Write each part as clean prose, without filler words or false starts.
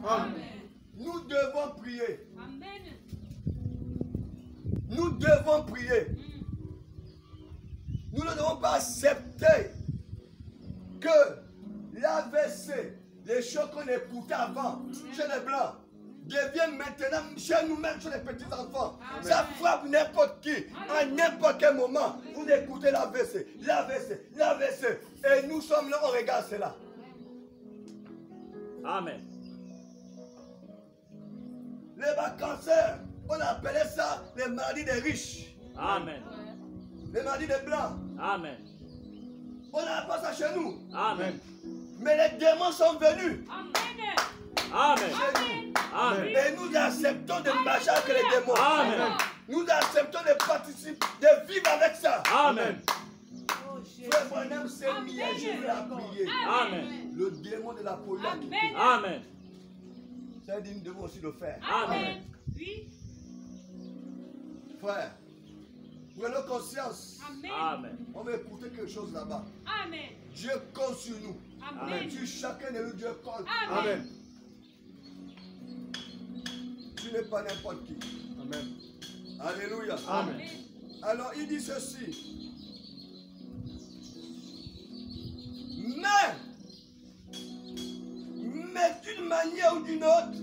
Alléluia. Amen. Nous devons prier. Amen. Nous devons prier. Nous ne devons pas accepter que l'AVC, les choses qu'on écoutait avant, chez les Blancs, deviennent maintenant chez nous-mêmes, chez les petits-enfants. Ça frappe n'importe qui, à n'importe quel moment. Vous écoutez l'AVC, l'AVC, l'AVC. Et nous sommes là, on regarde cela. Amen. Les vacanciers, on appelait ça les maladies des riches. Amen. Les maladies des Blancs. Amen. On n'a pas ça chez nous. Amen. Mais les démons sont venus. Amen. Amen. Amen. Amen. Et nous acceptons de marcher avec les démons. Amen. Nous acceptons de participer, de vivre avec ça. Amen. Frère Branham s'est mis à Jésus à prier. Amen. Le démon de la folie a quitté. Amen. Ça dit, nous devons aussi le faire. Amen. Oui. Frère, prenons conscience. Amen. On va écouter quelque chose là-bas. Amen. Dieu compte sur nous. Amen. Sur chacun de nous, Dieu compte. Amen. Tu n'es pas n'importe qui. Amen. Alléluia. Amen. Alors il dit ceci. Mais d'une manière ou d'une autre,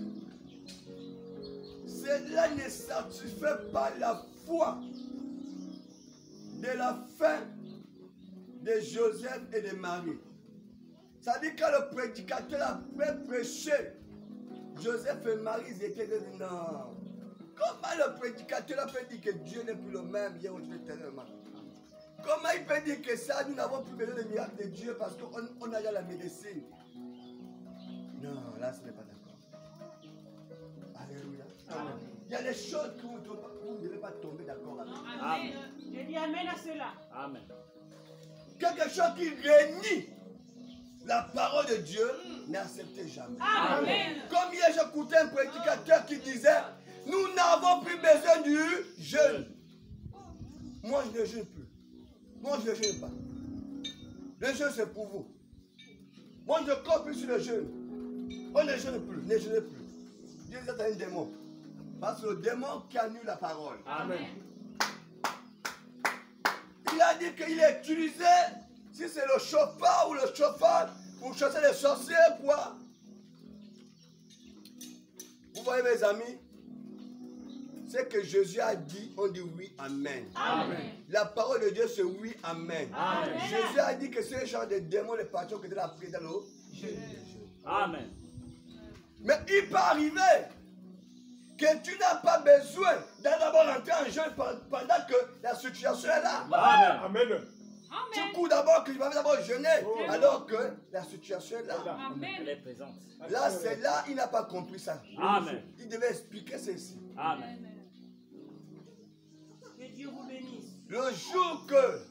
cela ne satisfait pas la foi de la fin de Joseph et de Marie. Ça dit que le prédicateur après prêcher, Joseph et Marie ils étaient dit non. Comment le prédicateur peut dire que Dieu n'est plus le même hier aujourd'hui éternellement? Comment il peut dire que ça, nous n'avons plus besoin de miracles de Dieu parce qu'on a déjà la médecine? Non, là, ce n'est pas d'accord. Alléluia. Amen. Il y a des choses que vous ne devez pas tomber d'accord avec. Amen. Je dis Amen à cela. Amen. Quelque chose qui réunit la parole de Dieu, n'acceptez jamais. Amen. Comme hier, j'écoutais un prédicateur qui disait, nous n'avons plus besoin du jeûne. Moi, je ne jeûne plus. Moi, je ne jeûne pas. Le jeûne, c'est pour vous. Moi, je ne compte plus sur le jeûne. On ne jeûne plus, ne jeûnez plus. Dieu est un démon. Parce que le démon qui annule la parole. Amen. Il a dit qu'il est utilisé, si c'est le chauffard ou le chauffard, pour chasser les sorciers, quoi. Vous voyez mes amis, ce que Jésus a dit, on dit oui, amen. Amen. La parole de Dieu, c'est oui, amen. Amen. Jésus a dit que c'est le genre de démons, les patrons qui étaient là pris dans l'eau. Amen. Mais il peut arriver que tu n'as pas besoin d'aller d'abord rentrer en jeûne pendant que la situation est là. Amen. Amen. Tu cours d'abord que tu vas d'abord jeûner, alors que la situation est là. Elle est présente. Là, c'est là, il n'a pas compris ça. Amen. Il devait expliquer ceci. Amen. Que Dieu vous bénisse. Le jour que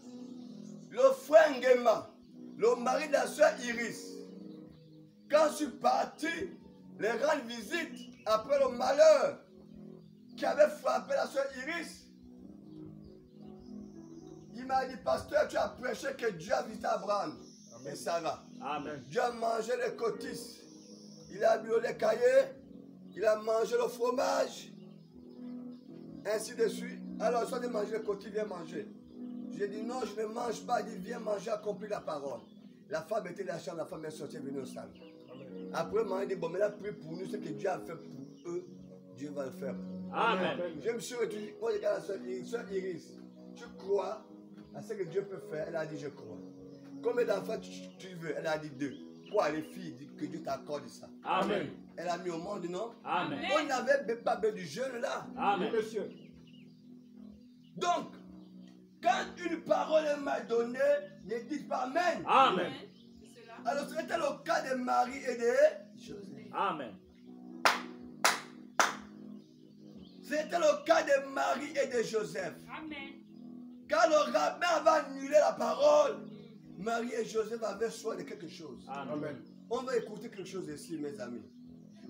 le frère Nguema, le mari de la soeur Iris, quand je suis parti les rendre visite après le malheur qui avait frappé la soeur Iris, il m'a dit, pasteur, tu as prêché que Dieu a visité Abraham et Sarah. Amen. Dieu a mangé les cotis, il a bu les cahiers, il a mangé le fromage, ainsi de suite. Alors, soit de manger les cotis, viens manger. J'ai dit, non, je ne mange pas. Il dit, viens manger, accomplir la parole. La femme était dans la chambre, la femme est sortie, venue au salle. Après, il dit, bon, mais là, prie pour nous, ce que Dieu a fait pour eux, Dieu va le faire pour nous. Amen. Je me suis retenu, moi, je regarde la soeur Iris, tu crois à ce que Dieu peut faire? Elle a dit, je crois. Combien d'enfants tu veux? Elle a dit 2. Quoi, les filles, que Dieu t'accorde ça. Amen. Elle a mis au monde, non? Amen. On n'avait pas besoin du jeûne là. Amen. Monsieur. Donc, quand une parole m'a donnée, ne dites pas Amen. Amen. Alors, c'était le cas de Marie et de Joseph. Amen. C'était le cas de Marie et de Joseph. Amen. Quand le rabbin avait annulé la parole, Marie et Joseph avaient soin de quelque chose. Amen. On va écouter quelque chose ici, mes amis.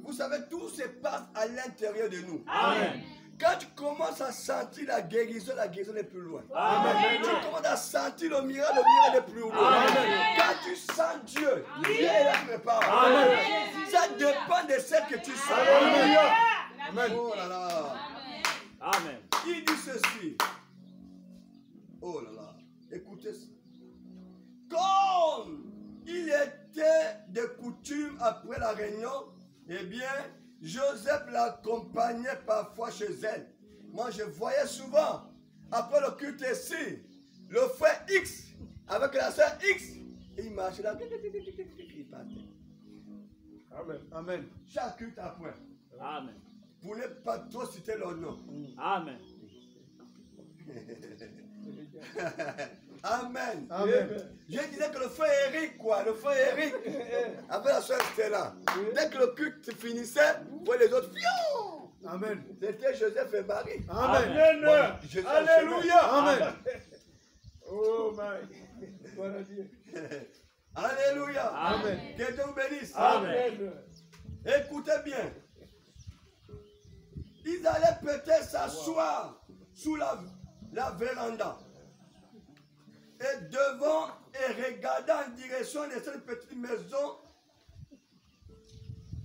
Vous savez, tout se passe à l'intérieur de nous. Amen. Quand tu commences à sentir la guérison est plus loin. Amen. Tu commences à sentir le miracle est plus loin. Amen. Quand tu sens Dieu, Dieu est là quelque part. Amen. Ça dépend de ce que tu sens. Alléluia. Amen. Oh là là. Amen. Il dit ceci. Oh là là. Écoutez ça. Comme il était de coutume après la réunion, eh bien, Joseph l'accompagnait parfois chez elle. Moi, je voyais souvent, après le culte ici, le frère X avec la soeur X. Et il marchait là. Il partait. Amen. Amen. Chaque culte après. Amen. Pour ne pas trop citer leur nom. Amen. Amen. Amen. Je disais que le frère Eric, le frère Eric, avec la soeur Stella, dès que le culte finissait, pour les autres, fion. Amen. C'était Joseph et Marie. Amen. Bon, Jésus a Alléluia. Amen. Amen. Oh my. Gloire à Dieu. Alléluia. Amen. Que Dieu vous bénisse. Amen. Écoutez bien. Ils allaient peut-être s'asseoir sous la véranda. Et devant et regardant en direction de cette petite maison,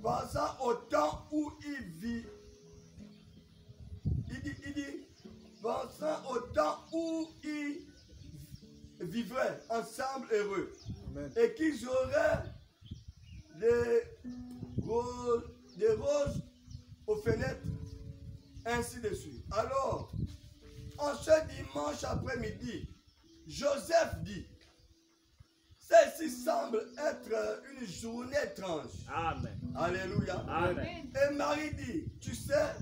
pensant au temps où il vit. Il dit, pensant au temps où ils vivraient ensemble heureux. Amen. Et qu'ils auraient des roses aux fenêtres, ainsi de suite. Alors, en ce dimanche après-midi, Joseph dit, celle-ci semble être une journée étrange. Amen. Alléluia. Amen. Et Marie dit, tu sais,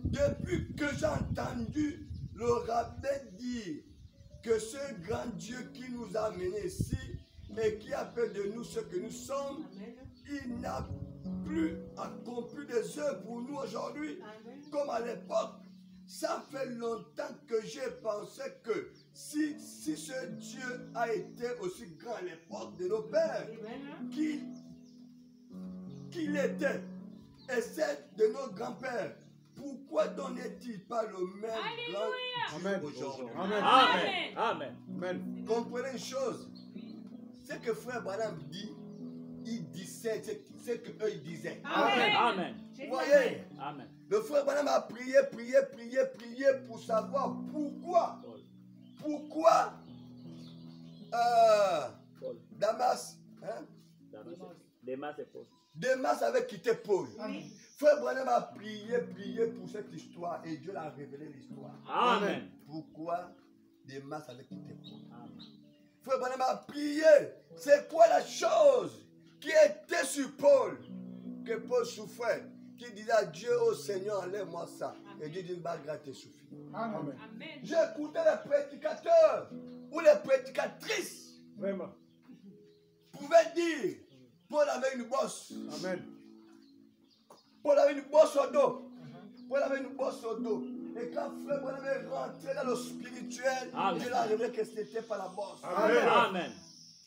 depuis que j'ai entendu le rabbin dire que ce grand Dieu qui nous a amenés ici et qui a fait de nous ce que nous sommes, il n'a plus accompli des œuvres pour nous aujourd'hui comme à l'époque. Ça fait longtemps que j'ai pensé que si ce Dieu a été aussi grand à l'époque de nos pères, qu'il était, et celle de nos grands-pères, pourquoi donc n'est-il pas le même grand Dieu aujourd'hui? Amen. Amen. Amen. Amen. Comprenez une chose, ce que frère Branham dit, il disait ce qu'eux ils disaient. Amen. Amen. Vous voyez, Amen. le frère Branham a prié pour savoir pourquoi Damas, hein? Damas avait quitté Paul. Frère Branham a prié pour cette histoire et Dieu l'a révélé l'histoire. Amen. Pourquoi Damas avait quitté Paul? Amen. Frère Branham a prié. C'est quoi la chose qui était sur Paul? Que Paul souffrait. Qui disait à Dieu, oh Seigneur, enlève-moi ça. Et Dieu dit, ma grâce te suffit. Amen. J'écoutais les prédicateurs ou les prédicatrices Vraiment. pouvaient dire, Paul avait une bosse. Amen. Paul avait une bosse au dos. Paul avait une bosse au dos. Et quand frère Branham est rentré dans le spirituel, Amen. Dieu l'a révélé que ce n'était pas la bosse. Amen. Amen.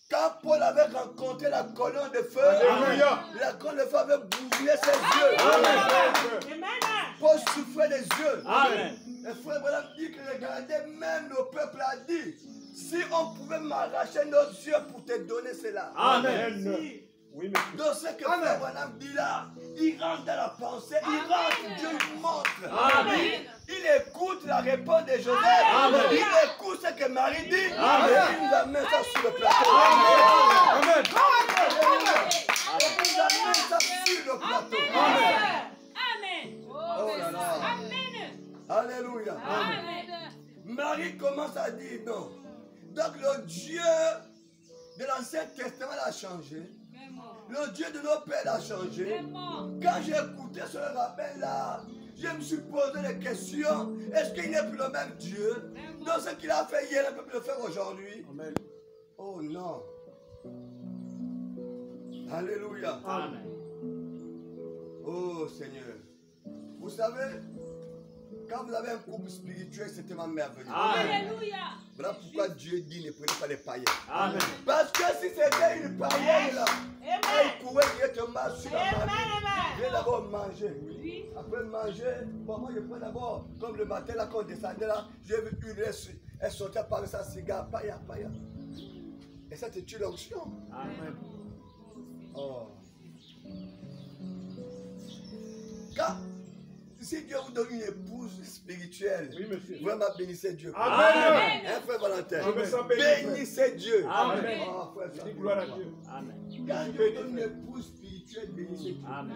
Quand Paul avait rencontré la colonne de feu, Alléluia. la colonne de feu avait bougé ses yeux. Amen. Paul souffrait des yeux. Amen. Et frère Branham dit que regardez, même le peuple a dit, si on pouvait m'arracher nos yeux pour te donner cela. Amen. Oui, mais Donc ce que frère Branham dit là, il rentre dans la pensée, il rentre, Dieu lui montre. Amen. Il écoute la réponse de Joseph. Amen. Il écoute ce que Marie dit. Amen. Et il nous amène ça sur le plateau. Amen. Et il nous amène ça sur le plateau. Oh là là. Alléluia. Marie commence à dire non. Donc le Dieu de l'Ancien Testament a changé. Le Dieu de nos pères a changé. Quand j'ai écouté ce rabbin-là, je me suis posé des questions. Est-ce qu'il n'est plus le même Dieu? Donc ce qu'il a fait hier, il ne peut plus le faire aujourd'hui. Amen. Oh non. Alléluia. Amen. Oh Seigneur. Vous savez, quand vous avez un couple spirituel, c'est tellement merveilleux. Amen. Voilà pourquoi Dieu dit ne prenez pas les païens. Amen. Parce que si c'était une païenne là, elle courait directement sur la marie. Elle la d'abord manger. Après manger, bon, moi je prends d'abord, comme le matin là, quand on descendait là, j'ai vu une, elle sortait par sa cigare, paya. Et ça te tue l'onction. Amen. Oh. Car, si Dieu vous donne une épouse spirituelle, Oui, monsieur. vraiment bénissez Dieu. Amen. Hein, frère Valentin? Je me sens béni. Bénissez Dieu. Amen. Oh, frère, Je ça dis fait gloire à longtemps. Dieu. Amen. Quand Dieu vous donne une épouse spirituelle, bénissez Dieu. Amen.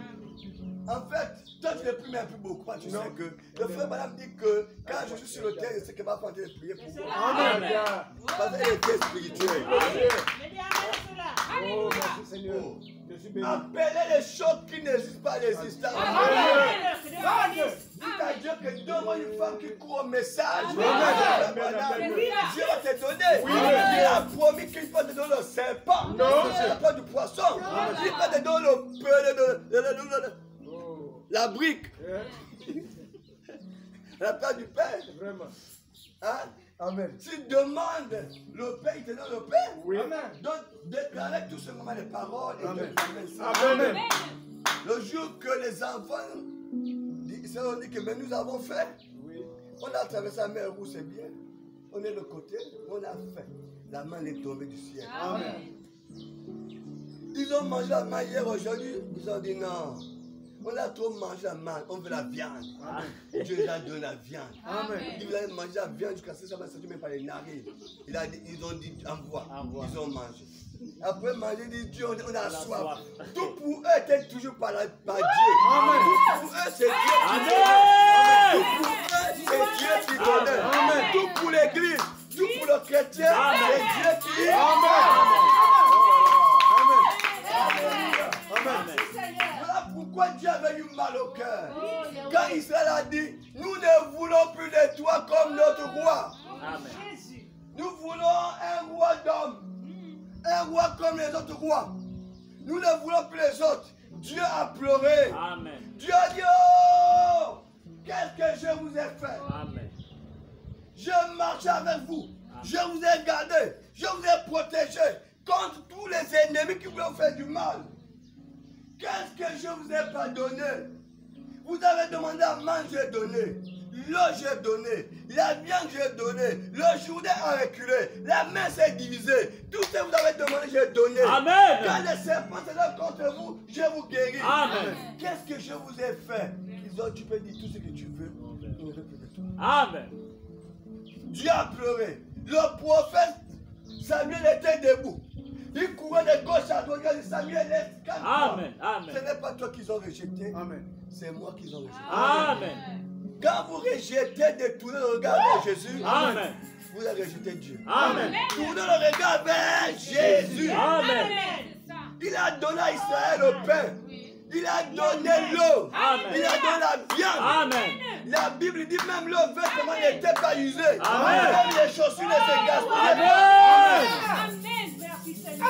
En fait, toi tu ne pries même plus beaucoup, parce que tu Non. sais que le frère Madame dit que quand je suis sur le terrain, je sais qu'elle va prendre de prier pour moi. Amen. Amen. Parce qu'elle était spirituelle. Amen. Je dis Amen à cela. Oh, merci Seigneur. Oh. Je suis béni. Appelez les choses qui n'existent pas à l'existence. Amen. Que Dieu bénisse. Dites à Dieu que donne-moi une femme qui court au message. Amen. Amen. Dieu va te donner. Oui. Il a promis qu'il va te donner le serpent. Non. Le serpent du poisson. Il va te donner le peu, Oh. la brique, Hein? la place du Père. Vraiment. Hein? Amen. Tu demandes le Père, il te donne le Père. Oui. Donc, déclarez tout ce moment les paroles et Amen. Dieu te Amen. Amen. Le jour que les enfants d'Israël ont dit que mais nous avons faim, Oui. on a traversé la mer Rouge, c'est bien. On est de côté, on a faim. La main est tombée du ciel. Amen. Ils ont mangé la main hier, aujourd'hui. Ils ont dit non. On a trop mangé la main, on veut la viande. Amen. Dieu a donné la viande. Amen. Ils avaient mangé la viande jusqu'à ce que ça m'a sorti même par les narines. Ils ont dit envoie. Envoie. Ils ont mangé. Après manger, ils disent Dieu, on a soif. soif. Tout pour eux était toujours par Dieu. Amen. Tout pour eux, c'est Dieu qui Amen. donnait. Tout pour eux, c'est Dieu qui donnait. Amen. Tout pour l'église, tout pour le chrétien, Amen. c'est Dieu qui Amen. Voilà pourquoi Dieu avait eu mal au cœur. Quand Israël a dit, nous ne voulons plus de toi comme notre roi. Amen. Jésus. Nous voulons un roi d'homme. Un roi comme les autres rois. Nous ne voulons plus les autres. Dieu a pleuré. Amen. Dieu a dit, oh, qu'est-ce que je vous ai fait? Amen. Je marchais avec vous. Je vous ai gardé. Je vous ai protégé contre tous les ennemis qui voulaient vous faire du mal. Qu'est-ce que je vous ai pas donné? Vous avez demandé à manger, j'ai donné. L'eau, j'ai donné. La viande, j'ai donné. Le journée a reculé. La main s'est divisée. Tout ce que vous avez demandé, j'ai donné. Amen. Quand les serpents se lèvent contre vous, je vous guéris. Amen. Qu'est-ce que je vous ai fait? Ils ont, tu peux dire tout ce que tu veux. Je ne veux plus de toi. Amen. Dieu a pleuré. Le prophète Samuel était debout. Il courait de gauche à droite. Il a dit, Samuel, est calme-toi. Amen. Amen. Ce n'est pas toi qu'ils ont rejeté. Amen. C'est moi qu'ils ont rejeté. Amen. Quand vous rejetez de tourner le regard vers Jésus, Amen. vous avez rejeté Dieu. Amen. Tournez le regard vers Jésus. Amen. Il a donné à Israël le pain. Il a donné l'eau. Amen. Il a donné la viande. Amen. La Bible dit même le vêtement n'était pas usé. Amen. Même les chaussures ne se gaspillent pas. Amen. Amen. Merci Seigneur.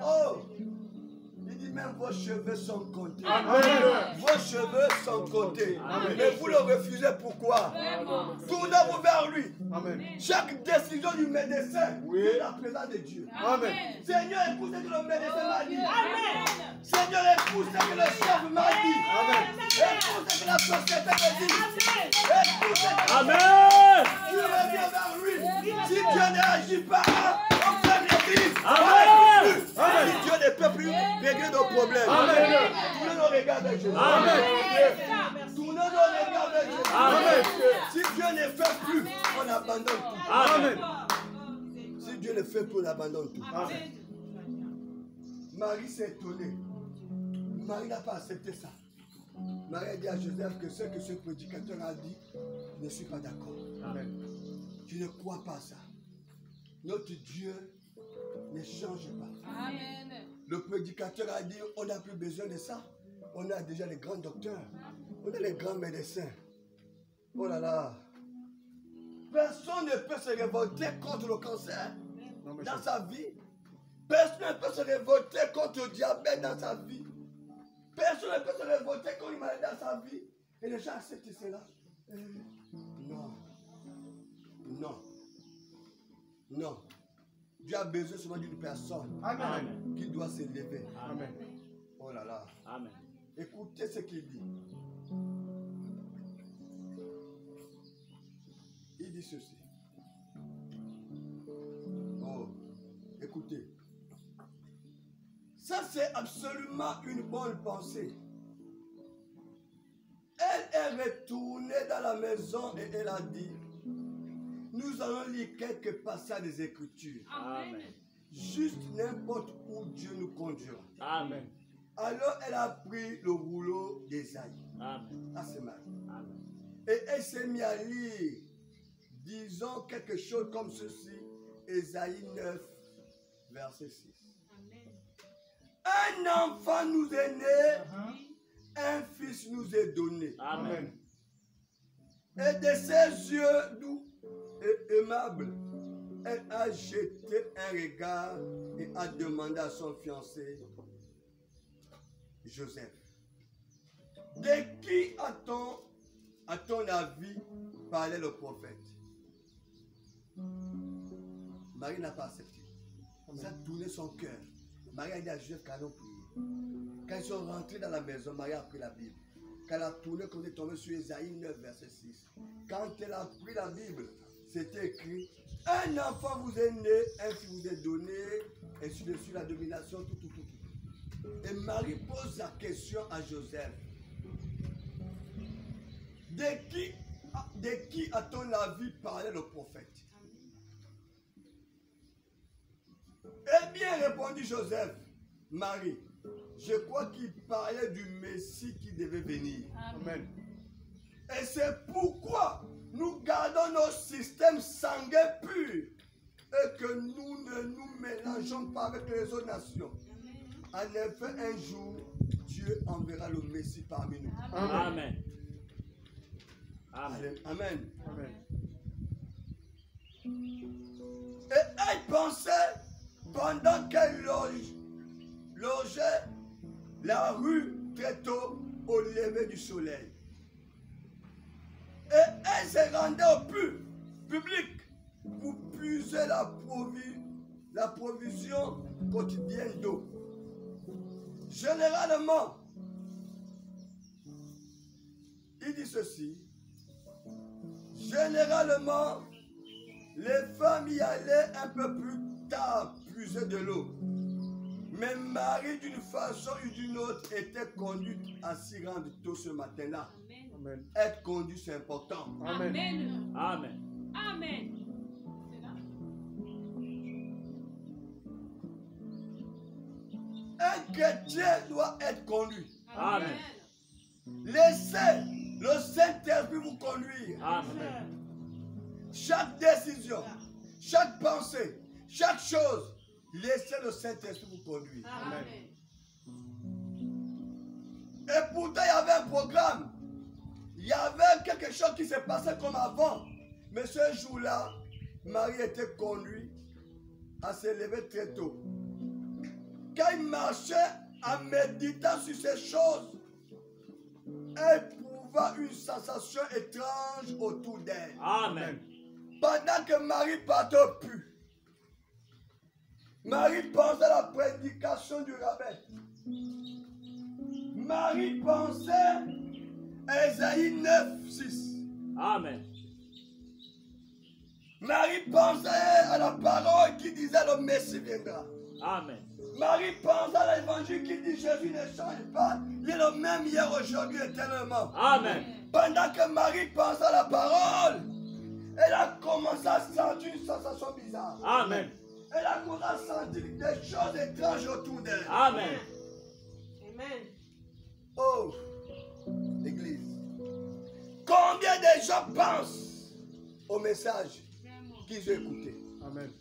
Oh, il dit même vos cheveux sont comptés. Amen. Vos cheveux sont comptés. Amen. Mais vous le refusez pourquoi? Tournez-vous vers lui. Amen. Chaque décision du médecin, Oui. c'est la présence de Dieu. Amen. Seigneur, écoute ce que le médecin m'a dit. Amen. Seigneur, écoute ce que le chef m'a dit. Amen. Écoute ce que la société me dit. Écoute ce que Amen. tu reviens vers lui. Si Dieu n'agit pas, on ferme l'église. Amen. Si Dieu ne peut plus régler nos problèmes. Amen. Tournez nos regards vers Jésus. Amen. Tournez nos regards vers Jésus. Amen. Si Dieu ne fait plus, on abandonne tout. Amen. Si Dieu ne fait plus, on abandonne tout. Amen. Marie s'est étonnée. Marie n'a pas accepté ça. Marie a dit à Joseph que ce que ce prédicateur a dit, je ne suis pas d'accord. Amen. Je ne crois pas à ça. Notre Dieu ne change pas. Le prédicateur a dit, on n'a plus besoin de ça. On a déjà les grands docteurs. On a les grands médecins. Oh là là. Personne ne peut se révolter contre le cancer Non, mais dans sa vie. Personne ne peut se révolter contre le diabète dans sa vie. Personne ne peut se révolter contre une maladie dans sa vie. Et les gens acceptent cela. Non. Non. Non. Dieu a besoin seulement d'une personne Amen. qui doit se lever. Amen. Oh là là. Amen. Écoutez ce qu'il dit. Il dit ceci. Oh, écoutez. Ça, c'est absolument une bonne pensée. Elle est retournée dans la maison et elle a dit, nous allons lire quelques passages des Écritures. Amen. Juste n'importe où Dieu nous conduira. Amen. Alors elle a pris le rouleau d'Ésaïe. Amen. Ah, c'est mal. Amen. Et elle s'est mise à lire, disons quelque chose comme ceci, Ésaïe 9, verset 6. Un enfant nous est né, un fils nous est donné. Amen. Et de ses yeux doux et aimables, elle a jeté un regard et a demandé à son fiancé, Joseph, de qui à ton avis, parlait le prophète? Marie n'a pas accepté. Ça a tourné son cœur. Marie a dit à Joseph qu'elle a prié. Quand ils sont rentrés dans la maison, Marie a pris la Bible. Quand elle a tourné, quand elle est tombée sur Ésaïe 9, verset 6. Quand elle a pris la Bible, c'était écrit, un enfant vous est né, un fils vous est donné, et sur la domination, tout. Et Marie pose la question à Joseph. De qui à ton avis parlait le prophète? Eh bien, répondit Joseph, Marie, je crois qu'il parlait du Messie qui devait venir. Amen. Et c'est pourquoi nous gardons nos systèmes sanguins purs et que nous ne nous mélangeons pas avec les autres nations. En effet, un jour, Dieu enverra le Messie parmi nous. Amen. Amen. Amen. Amen. Et elle pensait, pendant qu'elle logeait la rue très tôt au lever du soleil. Et elle se rendait au public pour puiser la provision quotidienne d'eau. Généralement, il dit ceci, généralement, les femmes y allaient un peu plus tard puiser de l'eau. Mais Marie, d'une façon ou d'une autre, était conduite à s'y rendre tôt ce matin-là. Amen. Être conduit, c'est important. Amen. Amen. Amen. Amen. Un chrétien doit être conduit. Amen. Laissez le Saint-Esprit vous conduire. Amen. Chaque décision, chaque pensée, chaque chose, laissez le Saint-Esprit vous conduire. Amen. Et pourtant, il y avait un programme. Il y avait quelque chose qui se passait comme avant. Mais ce jour-là, Marie était conduite à se lever très tôt. Quand il marchait en méditant sur ces choses, elle éprouva une sensation étrange autour d'elle. Amen. Pendant que Marie partait au puits, Marie pensait à la prédication du rabbin. Marie pensait à Ésaïe 9, 6. Amen. Marie pensait à la parole qui disait le Messie viendra. Amen. Marie pense à l'évangile qui dit Jésus ne change pas. Il est le même hier, aujourd'hui, éternellement. Amen. Pendant que Marie pense à la parole, elle a commencé à sentir une sensation bizarre. Amen. Elle a commencé à sentir des choses étranges autour d'elle. Amen. Amen. Oh, l'église. Combien de gens pensent au message qu'ils ont écouté? Amen.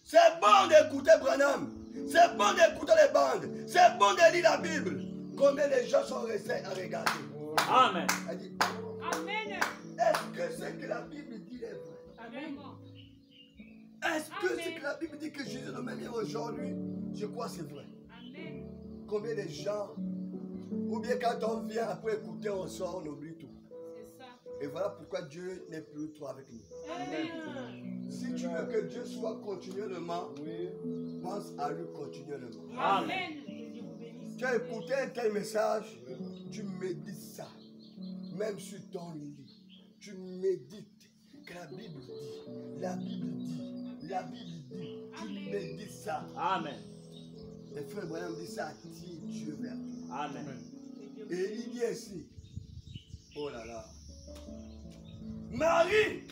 C'est bon d'écouter Branham. C'est bon d'écouter les bandes. C'est bon de lire la Bible. Combien de gens sont restés à regarder? Amen. Elle dit, Amen. est-ce que ce que la Bible dit est vrai? Amen. Est-ce que ce que la Bible dit que Jésus est le même hier aujourd'hui? Je crois que c'est vrai. Amen. Combien de gens, ou bien quand on vient après écouter, on sort, on oublie tout. C'est ça. Et voilà pourquoi Dieu n'est plus trop avec nous. Amen. Si tu veux que Dieu soit continuellement, Oui. pense à lui continuellement. Amen. Que Dieu vous bénisse. Tu as écouté un tel message, tu médites ça. Même sur ton lit. Tu médites que la Bible dit. La Bible dit. La Bible dit. Tu médites ça. Amen. Et frère Branham dit ça attire Dieu vers toi. Amen. Et il dit ainsi. Oh là là. Marie,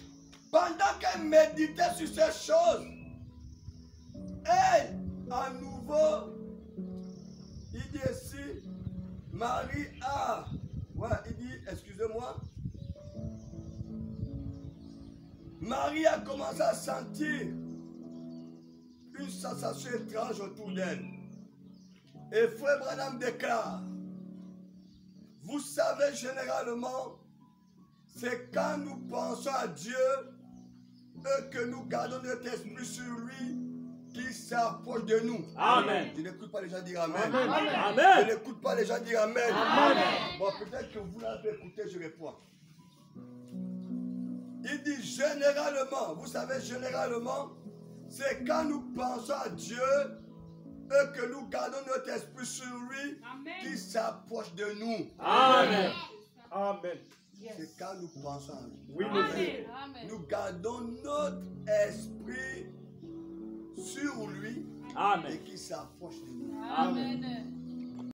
pendant qu'elle méditait sur ces choses, elle, à nouveau, il dit ainsi, Marie a, ouais, il dit, excusez-moi, Marie a commencé à sentir une sensation étrange autour d'elle. Et frère Branham déclare, vous savez généralement, c'est quand nous pensons à Dieu et que nous gardons notre esprit sur lui qui s'approche de nous. Amen. Je n'écoute pas les gens dire Amen. Amen. Je n'écoute pas les gens dire Amen. Amen. Bon, peut-être que vous l'avez écouté, je réponds. Il dit généralement, vous savez généralement, c'est quand nous pensons à Dieu et que nous gardons notre esprit sur lui qui s'approche de nous. Amen. Amen. C'est quand nous pensons à lui. Oui, Amen. Nous gardons notre esprit sur lui Amen. et qui s'approche de nous. Amen.